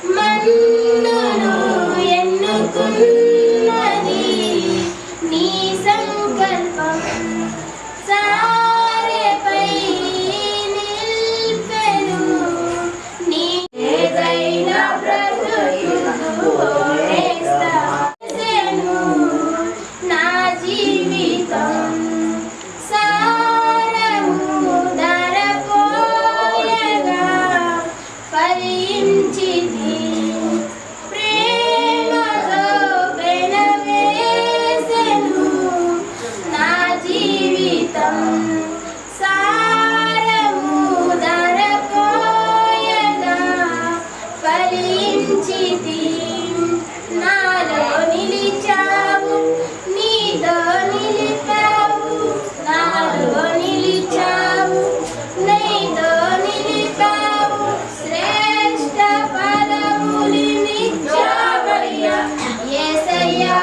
మన్నును ఎన్నుకున్నది నీ సంకల్పం సారెపై నిల్పెను నీ ఏదైనా బ్రతుకును నా జీవితం సారము ధరపోయగా ఫలించితి ప్రేమలో పెనవేసెను నా జీవితం సారము ధరపోయగా ఫలించితి నాలో నిలిచావు నీతో నిలిపావు నాలో నిలిచావు నీతో నిలిపావు శ్రేష్ఠ ఫలములిచ్చావయ్యా యేసయ్యా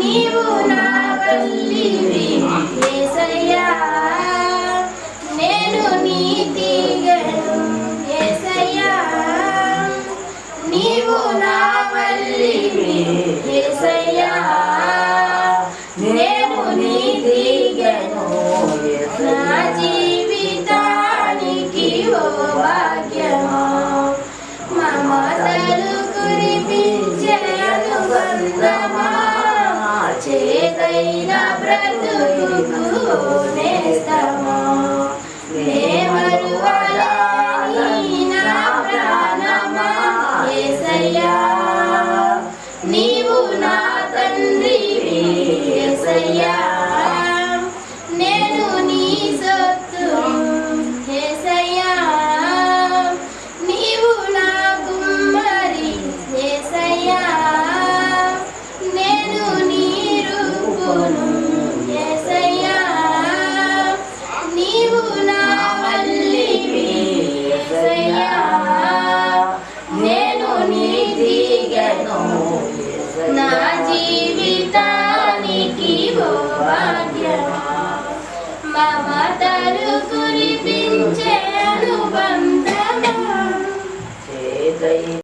నీవు నా వల్లివి యేసయ్యా నేను నీ తీగను యేసయ్యా నీవు నా వల్లివి యేసయ్యా నేను నీ తీగను నా జీవితానికి ఓ భాగ్యమా మమతలు కురిపించే అనుబంధమా చేదైన బ్రతుకు నేస్తమా మరువలేని నా ప్రాణమా యేసయ్యా నీవు నా తండ్రివి యేసయ్యా నేను నీ సొత్తు యేసయ్యా నీవు నా కుమ్మరి యేసయ్యా నేను నీ రూపును యేసయ్యా నీవు నా వల్లివి యేసయ్యా నేను నీ తీగను నా జీవితానికి ఓ భాగ్యమా మమతలు కురిపించే అనుబంధమా